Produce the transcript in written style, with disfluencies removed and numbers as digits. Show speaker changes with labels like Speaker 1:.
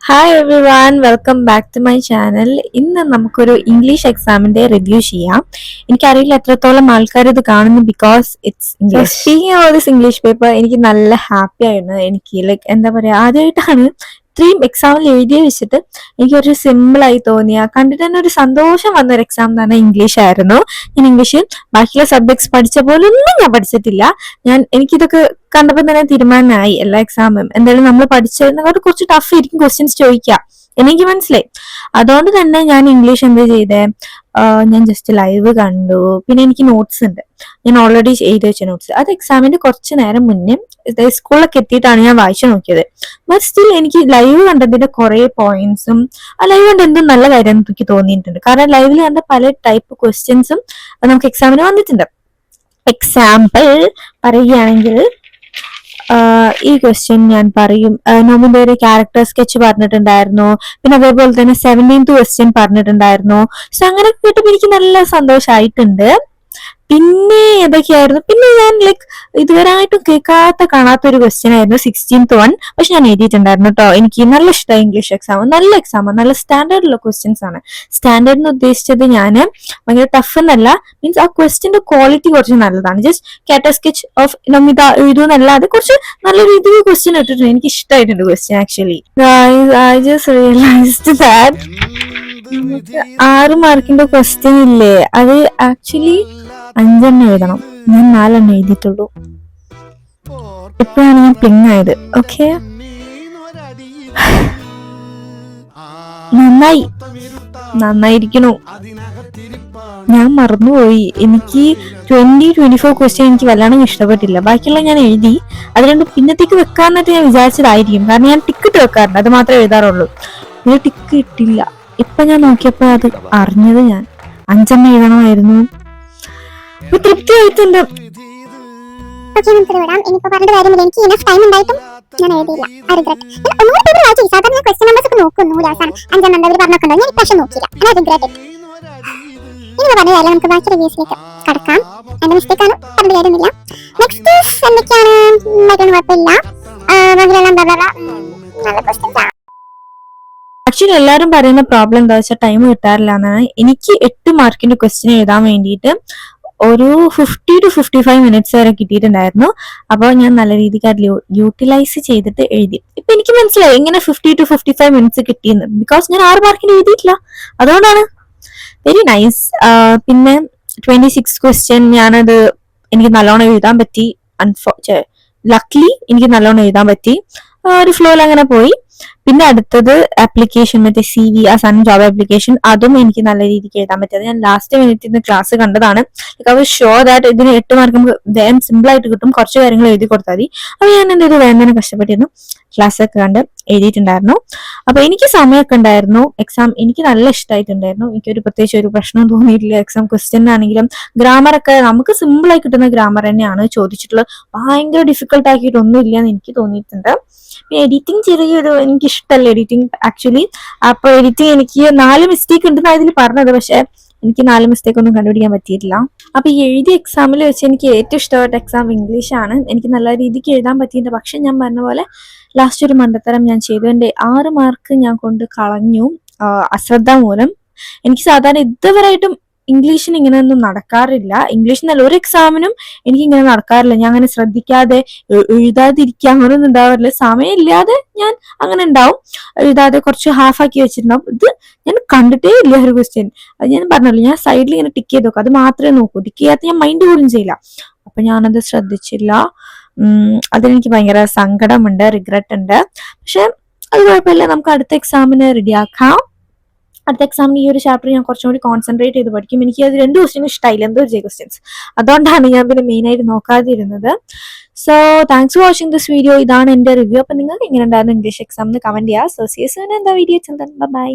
Speaker 1: Hi everyone, welcome back to my channel. ഇന്ന് നമുക്കൊരു English എക്സാമിന്റെ റിവ്യൂ ചെയ്യാം. എനിക്കറിയില്ല എത്രത്തോളം ആൾക്കാർ ഇത് കാണുന്നു, because it's speaking of this English paper എനിക്ക് നല്ല ഹാപ്പി ആയിരുന്നു. എനിക്ക് ലൈക്ക് എന്താ പറയാ, ആദ്യമായിട്ടാണ് ഇത്രയും എക്സാമിൽ എഴുതിയ വെച്ചിട്ട് എനിക്കൊരു സിമ്പിൾ ആയി തോന്നിയ, കണ്ടിട്ട് തന്നെ ഒരു സന്തോഷം വന്ന ഒരു എക്സാം തന്നെ ഇംഗ്ലീഷ് ആയിരുന്നു. ഞാൻ ഇംഗ്ലീഷിൽ ബാക്കിയുള്ള സബ്ജക്ട്സ് പഠിച്ച പോലൊന്നും ഞാൻ പഠിച്ചിട്ടില്ല. എനിക്കിതൊക്കെ കണ്ടപ്പോൾ തന്നെ തീരുമാനമായി എല്ലാ എക്സാമും എന്തായാലും നമ്മൾ പഠിച്ചതിനെക്കാട്ട് കുറച്ച് ടഫ് ആയിരിക്കും ക്വസ്റ്റ്യൻസ് ചോദിക്കുക, എനിക്ക് മനസ്സിലായി. അതുകൊണ്ട് തന്നെ ഞാൻ ഇംഗ്ലീഷ് എന്താ ചെയ്തേ, ഞാൻ ജസ്റ്റ് ലൈവ് കണ്ടു. പിന്നെ എനിക്ക് നോട്ട്സ് ഉണ്ട്, ഞാൻ ഓൾറെഡി എഴുതി വെച്ച നോട്ട്സ്. അത് എക്സാമിന്റെ കുറച്ച് നേരം മുന്നേ സ്കൂളിലൊക്കെ എത്തിയിട്ടാണ് ഞാൻ വായിച്ചു നോക്കിയത്. ബട്ട് സ്റ്റിൽ എനിക്ക് ലൈവ് കണ്ടതിന്റെ കുറെ പോയിന്റ്സും ആ ലൈവ് കണ്ട് എന്തും നല്ല കാര്യം എനിക്ക് തോന്നിയിട്ടുണ്ട്. കാരണം ലൈവിൽ കണ്ട പല ടൈപ്പ് ക്വസ്റ്റ്യൻസും നമുക്ക് എക്സാമിന് വന്നിട്ടുണ്ട്. എക്സാമ്പിൾ പറയുകയാണെങ്കിൽ ഈ ക്വസ്റ്റ്യൻ ഞാൻ പറയും. നോമിന്റെ ഒരു ക്യാരക്ടർ സ്കെച്ച് പറഞ്ഞിട്ടുണ്ടായിരുന്നു. പിന്നെ അതേപോലെ തന്നെ 17th ക്വസ്റ്റ്യൻ പറഞ്ഞിട്ടുണ്ടായിരുന്നു. സോ അങ്ങനെ കേട്ടപ്പോൾ എനിക്ക് നല്ല സന്തോഷമായിട്ടുണ്ട്. പിന്നെ ഏതൊക്കെയായിരുന്നു, പിന്നെ ഞാൻ ലൈക്ക് ഇതുവരായിട്ടും കാണാത്ത ഒരു ക്വസ്റ്റ്യൻ ആയിരുന്നു 16th വൺ. പക്ഷെ ഞാൻ എഴുതിയിട്ടുണ്ടായിരുന്നു കേട്ടോ. എനിക്ക് നല്ല ഇഷ്ടമായി ഇംഗ്ലീഷ് എക്സാം. നല്ല എക്സാമാണ്, നല്ല സ്റ്റാൻഡേർഡുള്ള ക്വസ്റ്റ്യൻസ് ആണ്. സ്റ്റാൻഡേർഡ് എന്ന് ഉദ്ദേശിച്ചത് ഞാൻ ഭയങ്കര ടഫ് എന്നല്ല, മീൻസ് ആ ക്വസ്റ്റ്യന്റെ ക്വാളിറ്റി കുറച്ച് നല്ലതാണ്. Just character sketch of Namita എഴുതുന്നല്ലാതെ കുറച്ച് നല്ല രീതിയിൽ ക്വസ്റ്റ്യൻ ഇട്ടിട്ടുണ്ട്. എനിക്ക് ഇഷ്ടമായിട്ടുണ്ട് question actually. I just realised that 6 മാർക്കിന്റെ ക്വസ്റ്റ്യൻ ഇല്ലേ, അത് ആക്ച്വലി 5 എഴുതണം. ഞാൻ 4 എഴുതിയിട്ടുള്ളൂ. ഇപ്പോഴാണ് ഞാൻ പിന്നായത്. ഓക്കെ, നന്നായിരിക്കണു. ഞാൻ മറന്നുപോയി. എനിക്ക് 24 ക്വസ്റ്റ്യൻ എനിക്ക് വല്ലാണ്ട് ഇഷ്ടപ്പെട്ടില്ല. ബാക്കിയുള്ള ഞാൻ എഴുതി. അത് രണ്ട് പിന്നത്തേക്ക് വെക്കാന്നിട്ട് ഞാൻ വിചാരിച്ചതായിരിക്കും. കാരണം ഞാൻ ടിക്കറ്റ് വെക്കാറുണ്ട്, അത് മാത്രമേ എഴുതാറുള്ളൂ. ഇത് ടിക്ക് ഇട്ടില്ല. ഇപ്പൊ ഞാൻ നോക്കിയപ്പോ അത് അറിഞ്ഞത് ഞാൻ 5 എഴുതണമായിരുന്നു. തൃപ്തിയായിട്ടുണ്ട്.
Speaker 2: ഇനിയിപ്പോ പറഞ്ഞിട്ട് കാര്യമില്ല, എനിക്ക് ഇനഫ് ടൈം ഉണ്ടായിട്ടും ഞാൻ എഴുതിയില്ല. ഒന്നുകൂടി പേപ്പർ വായിച്ചു. സാധാരണ ഞാൻ ക്വസ്റ്റ്യൻ നമ്പേഴ്സ് ഒക്കെ നോക്കുന്നു. അവസാനം 5 ഇവർ പറഞ്ഞൊക്കെ ഞാൻ ഇപ്രാവശ്യം നോക്കിയില്ല. ഞാൻ റിഗ്രറ്റ് ഇറ്റ്. ഇനി പറഞ്ഞ കാര്യം നമുക്ക് ബാക്കി റിവ്യൂസിലേക്ക് കടക്കാം. എന്റെ മിസ്റ്റേക്ക് ആണ്, പറഞ്ഞിട്ട് കാര്യമില്ല. നെക്സ്റ്റ് എന്തൊക്കെയാണ്, മറ്റൊന്നും കുഴപ്പമില്ല. നല്ല ക്വസ്റ്റ്യൻസ് ആണ്.
Speaker 1: ആക്ച്വലി എല്ലാവരും പറയുന്ന പ്രോബ്ലം എന്താ വെച്ചാൽ ടൈം കിട്ടാറില്ല എന്നാണ്. എനിക്ക് 8 മാർക്കിന്റെ ക്വസ്റ്റ്യൻ എഴുതാൻ വേണ്ടിയിട്ട് ഒരു 50 to 55 മിനിറ്റ്സ് വരെ കിട്ടിയിട്ടുണ്ടായിരുന്നു. അപ്പോൾ ഞാൻ നല്ല രീതിക്ക് അത് യൂട്ടിലൈസ് ചെയ്തിട്ട് എഴുതി. ഇപ്പൊ എനിക്ക് മനസ്സിലായി എങ്ങനെ 50 to 55 മിനിറ്റ്സ് കിട്ടിയെന്ന്. ബിക്കോസ് ഞാൻ 6 മാർക്കിന് എഴുതിയിട്ടില്ല, അതുകൊണ്ടാണ്. Very nice. പിന്നെ 26 ക്വസ്റ്റ്യൻ ഞാനത് എനിക്ക് നല്ലോണം എഴുതാൻ പറ്റി. ലക്ലി എനിക്ക് നല്ലോണം എഴുതാൻ പറ്റി. ഒരു ഫ്ലോയിൽ അങ്ങനെ പോയി. പിന്നെ അടുത്തത് ആപ്ലിക്കേഷൻ, മറ്റേ CV അവസാനം ജോബ് ആപ്ലിക്കേഷൻ, അതും എനിക്ക് നല്ല രീതിക്ക് എഴുതാൻ പറ്റിയത്. ഞാൻ ലാസ്റ്റ് മിനിറ്റ് ക്ലാസ് കണ്ടതാണ്. ഐ വാസ് ഷുവർ ദാറ്റ് ഇതിന് 8 മാർക്ക് നമുക്ക് വേഗം സിമ്പിൾ ആയിട്ട് കിട്ടും, കുറച്ച് കാര്യങ്ങൾ എഴുതി കൊടുത്താൽ മതി. അപ്പൊ ഞാൻ എന്റെ ഒരു വേദന കഷ്ടപ്പെട്ടിരുന്നു, ക്ലാസ് ഒക്കെ കണ്ട് എഴുതിയിട്ടുണ്ടായിരുന്നു. അപ്പൊ എനിക്ക് സമയമൊക്കെ ഉണ്ടായിരുന്നു. എക്സാം എനിക്ക് നല്ല ഇഷ്ടമായിട്ടുണ്ടായിരുന്നു. എനിക്കൊരു പ്രത്യേകിച്ച് ഒരു പ്രശ്നം തോന്നിയിട്ടില്ല. എക്സാം ക്വസ്റ്റ്യൻ ആണെങ്കിലും ഗ്രാമർ ഒക്കെ നമുക്ക് സിമ്പിൾ ആയി കിട്ടുന്ന ഗ്രാമർ തന്നെയാണ് ചോദിച്ചിട്ടുള്ളത്. ഭയങ്കര ഡിഫിക്കൽട്ട് ആക്കിയിട്ടൊന്നും ഇല്ല എന്ന് എനിക്ക് തോന്നിയിട്ടുണ്ട്. എഡിറ്റിംഗ് ചെറിയൊരു എനിക്ക് ഇഷ്ടമല്ല എഡിറ്റിംഗ് ആക്ച്വലി. അപ്പൊ എഡിറ്റിംഗ് എനിക്ക് 4 മിസ്റ്റേക്ക് ഉണ്ടെന്ന് അതിൽ പറഞ്ഞത്, പക്ഷെ എനിക്ക് 4 മിസ്റ്റേക്ക് ഒന്നും കണ്ടുപിടിക്കാൻ പറ്റിയിട്ടില്ല. അപ്പൊ ഈ എഴുതിയ എക്സാമിൽ വെച്ച് എനിക്ക് ഏറ്റവും ഇഷ്ടപ്പെട്ട എക്സാം ഇംഗ്ലീഷ് ആണ്. എനിക്ക് നല്ല രീതിക്ക് എഴുതാൻ പറ്റിയിട്ടുണ്ട്. പക്ഷെ ഞാൻ പറഞ്ഞ പോലെ ലാസ്റ്റ് ഒരു മണ്ടത്തരം ഞാൻ ചെയ്തു. എന്റെ 6 മാർക്ക് ഞാൻ കൊണ്ട് കളഞ്ഞു, അശ്രദ്ധ മൂലം. എനിക്ക് സാധാരണ ഇതുവരെയായിട്ടും ഇംഗ്ലീഷിന് ഇങ്ങനെയൊന്നും നടക്കാറില്ല. ഇംഗ്ലീഷ് നല്ല ഒരു എക്സാമിനും എനിക്ക് ഇങ്ങനെ നടക്കാറില്ല. ഞാൻ അങ്ങനെ ശ്രദ്ധിക്കാതെ എഴുതാതിരിക്കുക അങ്ങനെയൊന്നും ഉണ്ടാവാറില്ല. സമയമില്ലാതെ ഞാൻ അങ്ങനെ ഉണ്ടാവും, എഴുതാതെ കുറച്ച് ഹാഫ് ആക്കി വെച്ചിട്ടുണ്ടാവും. ഇത് ഞാൻ കണ്ടിട്ടേ ഇല്ല ഒരു ക്വസ്റ്റ്യൻ. അത് ഞാൻ പറഞ്ഞല്ലോ, ഞാൻ സൈഡിൽ ഇങ്ങനെ ടിക്ക് ചെയ്ത് നോക്കും, അത് മാത്രമേ നോക്കൂ. ടിക്ക് ചെയ്യാത്ത ഞാൻ മൈൻഡ് പോലും ചെയ്യില്ല. അപ്പൊ ഞാനത് ശ്രദ്ധിച്ചില്ല. അതെനിക്ക് ഭയങ്കര സങ്കടമുണ്ട്, റിഗ്രറ്റ് ഉണ്ട്. പക്ഷെ അത് കുഴപ്പമില്ല, നമുക്ക് അടുത്ത എക്സാമിന് റെഡിയാക്കാം. അടുത്ത എക്സാമിന് ഈ ഒരു ചാപ്റ്റർ ഞാൻ കുറച്ചും കൂടി കോൺസെൻട്രേറ്റ് ചെയ്ത് പഠിക്കും. എനിക്ക് അത് 2 ക്വസ്റ്റ്യനും ഇഷ്ടമായില്ല, എന്തോ ജെ ക്വസ്റ്റ്യൻസ്. അതുകൊണ്ടാണ് ഞാൻ പിന്നെ മെയിൻ ആയിട്ട് നോക്കാതിരുന്നത്. So thanks for watching this video. ഇതാണ് എന്റെ റിവ്യൂ. അപ്പൊ നിങ്ങൾക്ക് എങ്ങനെ ഉണ്ടായിരുന്നു ഇംഗ്ലീഷ് എക്സാം എന്ന് കമന്റ് ചെയ്യുക. So see you soon in the video. By.